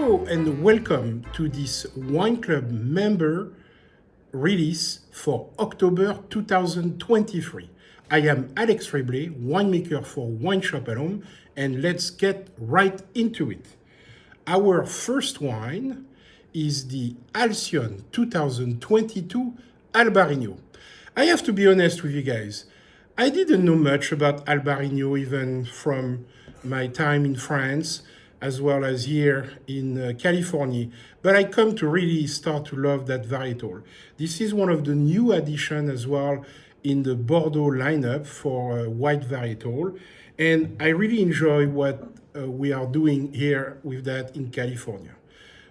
Hello and welcome to this Wine Club member release for October 2023. I am Alex Reble, winemaker for WineShop at Home, and let's get right into it. Our first wine is the Halcyon 2022 Albarino. I have to be honest with you guys. I didn't know much about Albarino even from my time in France as well as here in California, but I come to really start to love that varietal. This is one of the new additions as well in the Bordeaux lineup for white varietal, and I really enjoy what we are doing here with that in California.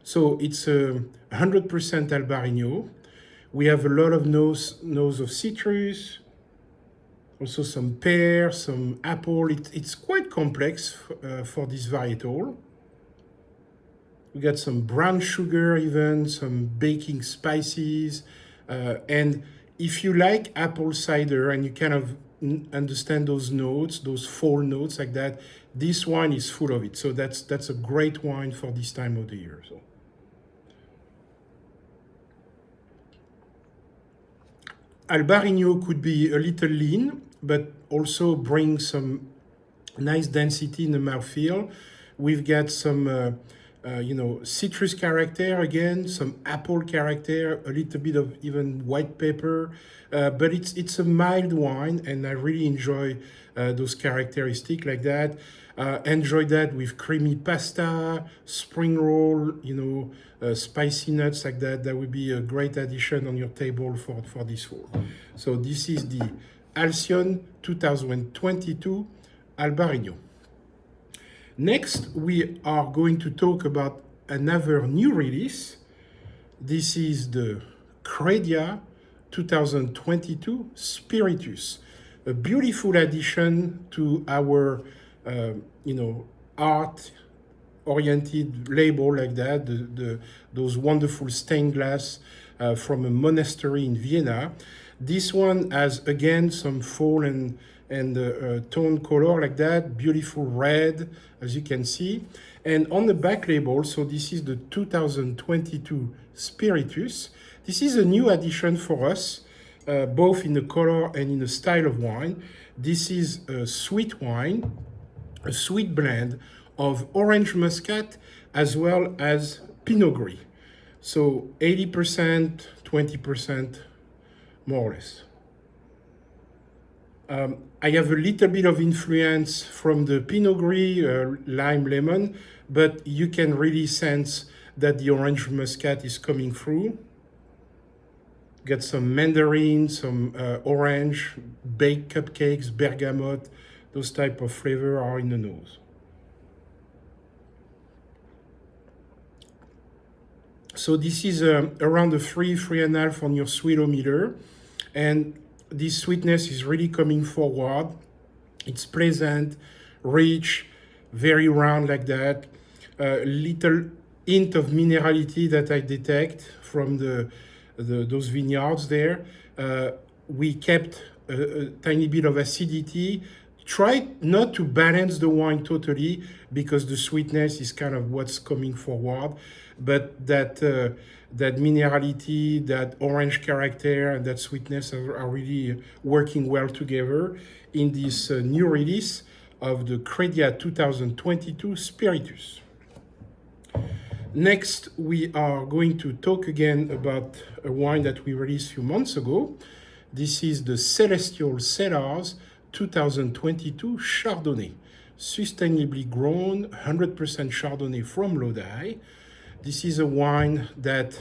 So it's a 100% Albarino. We have a lot of nose of citrus, also some pear, some apple. It's quite complex for this varietal. We got some brown sugar even, some baking spices. And if you like apple cider and you kind of understand those notes, those fall notes like that, this wine is full of it. So that's a great wine for this time of the year. So. Albarino could be a little lean, but also bring some nice density in the mouthfeel. We've got some, citrus character again, some apple character, a little bit of even white pepper, but it's a mild wine, and I really enjoy those characteristics like that. Enjoy that with creamy pasta, spring roll, spicy nuts like that. That would be a great addition on your table for this fall. So this is the Halcyon 2022 Albarino. Next, we are going to talk about another new release. This is the Credia 2022 Spiritus, a beautiful addition to our art-oriented label like that, those wonderful stained glass from a monastery in Vienna. This one has, again, some fall and tone color like that, beautiful red, as you can see. And on the back label, so this is the 2022 Spiritus. This is a new addition for us, both in the color and in the style of wine. This is a sweet wine, a sweet blend of orange muscat as well as Pinot Gris. So 80%, 20%, more or less. I have a little bit of influence from the Pinot Gris, lime lemon, but you can really sense that the orange muscat is coming through. Got some mandarin, some orange, baked cupcakes, bergamot. Those type of flavor are in the nose. So this is around a 3.5 on your sweetometer. And this sweetness is really coming forward. It's pleasant, rich, very round like that. Little hint of minerality that I detect from those vineyards there. We kept a tiny bit of acidity. Try not to balance the wine totally because the sweetness is kind of what's coming forward, but that minerality, that orange character, and that sweetness are really working well together in this new release of the Credia 2022 Spiritus. Next, we are going to talk again about a wine that we released a few months ago. This is the Celestial Cellars 2022 Chardonnay, sustainably grown, 100% Chardonnay from Lodi. This is a wine that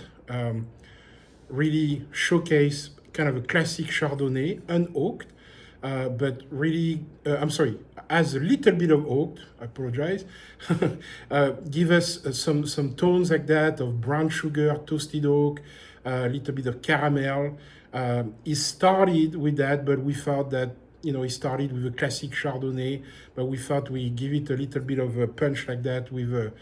really showcases kind of a classic Chardonnay, unoaked, but really, has a little bit of oaked, I apologize. Give us some tones like that of brown sugar, toasted oak, a little bit of caramel. He started with that, but we thought that he started with a classic Chardonnay, but we thought we give it a little bit of a punch like that with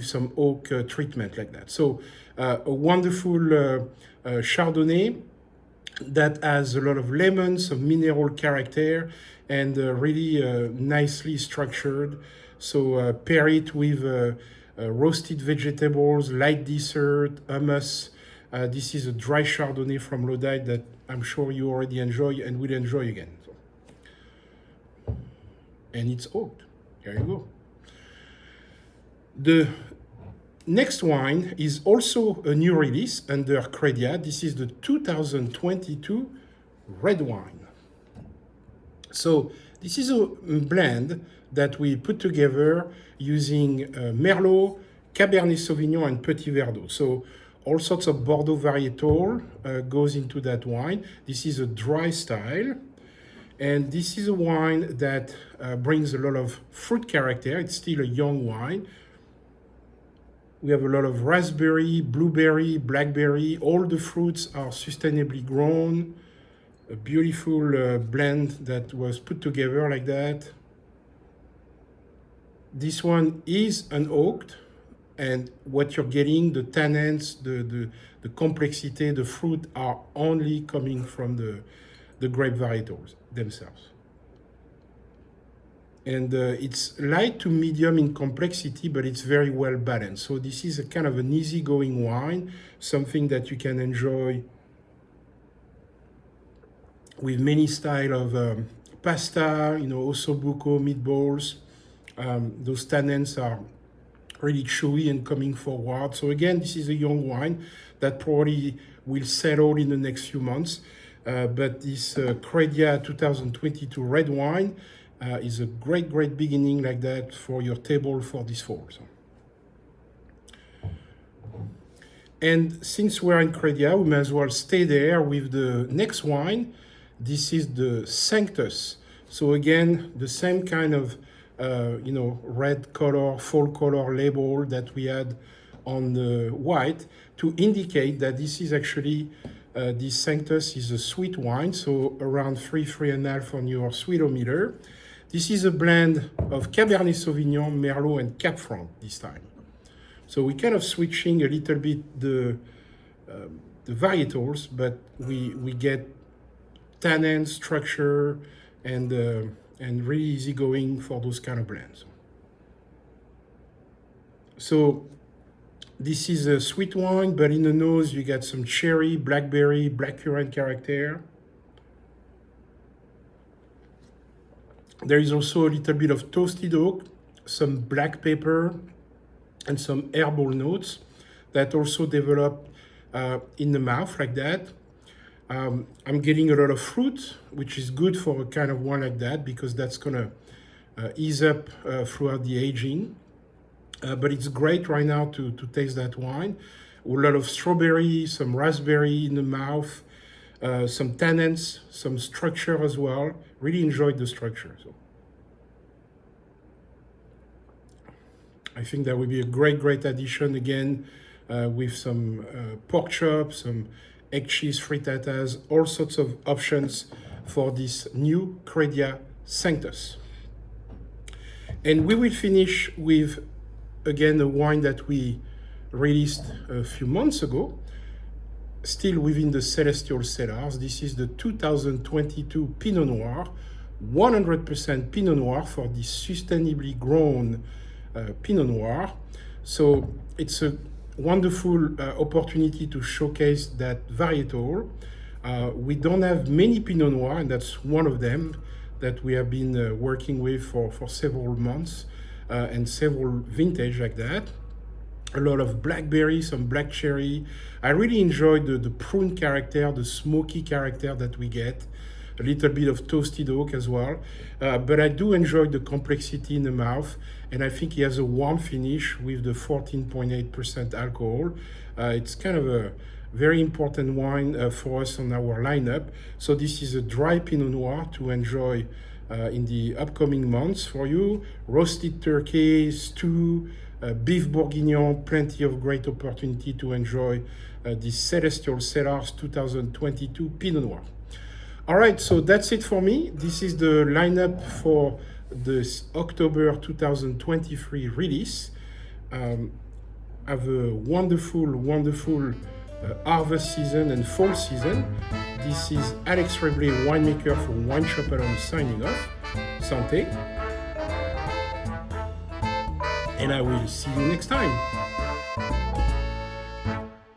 some oak treatment like that. So a wonderful Chardonnay that has a lot of lemon, some mineral character, and really nicely structured. So pair it with roasted vegetables, light dessert, hummus. This is a dry Chardonnay from Lodi that I'm sure you already enjoy and will enjoy again. So. And it's oaked. There you go. The next wine is also a new release under Credia. This is the 2022 red wine. So this is a blend that we put together using Merlot, Cabernet Sauvignon, and Petit Verdot. So all sorts of Bordeaux varietal goes into that wine. This is a dry style. And this is a wine that brings a lot of fruit character. It's still a young wine. We have a lot of raspberry, blueberry, blackberry. All the fruits are sustainably grown. A beautiful blend that was put together like that. This one is unoaked, and what you're getting, the tannins, the complexity, the fruit are only coming from the grape varietals themselves. And it's light to medium in complexity, but it's very well balanced. So this is a kind of an easygoing wine, something that you can enjoy with many style of pasta, ossobuco, meatballs. Those tannins are really chewy and coming forward. So again, this is a young wine that probably will settle in the next few months. But this Credia 2022 red wine is a great beginning like that for your table for this fall. So. And since we're in Credia, we may as well stay there with the next wine. This is the Sanctus. So again, the same kind of red color, fall color label that we had on the white to indicate that this is actually, this Sanctus is a sweet wine, so around 3.5 on your sweetometer. This is a blend of Cabernet Sauvignon, Merlot, and Cap Franc this time. So we're kind of switching a little bit the varietals, but we get tannin structure and really easygoing for those kind of blends. So this is a sweet wine, but in the nose you get some cherry, blackberry, blackcurrant character. There is also a little bit of toasted oak, some black pepper, and some herbal notes that also develop in the mouth like that. I'm getting a lot of fruit, which is good for a kind of wine like that because that's gonna ease up throughout the aging. But it's great right now to taste that wine. A lot of strawberry, some raspberry in the mouth, some tannins, some structure as well. Really enjoyed the structure. So I think that would be a great addition again with some pork chops, some egg cheese frittatas, all sorts of options for this new Credia Sanctus. And we will finish with, again, a wine that we released a few months ago, still within the Celestial Cellars. This is the 2022 Pinot Noir, 100% Pinot Noir for the sustainably grown Pinot Noir. So it's a wonderful opportunity to showcase that varietal. We don't have many Pinot Noir, and that's one of them that we have been working with for several months and several vintage like that. A lot of blackberry, some black cherry. I really enjoyed the prune character, the smoky character that we get. A little bit of toasted oak as well. But I do enjoy the complexity in the mouth, and I think he has a warm finish with the 14.8% alcohol. It's kind of a very important wine for us on our lineup. So this is a dry Pinot Noir to enjoy in the upcoming months for you. Roasted turkey, stew, beef bourguignon, plenty of great opportunity to enjoy the Celestial Cellars 2022 Pinot Noir. All right, so that's it for me. This is the lineup for this October 2023 release. Have a wonderful harvest season and fall season. This is Alex Reble, winemaker for WineShop signing off. Santé. and I will see you next time.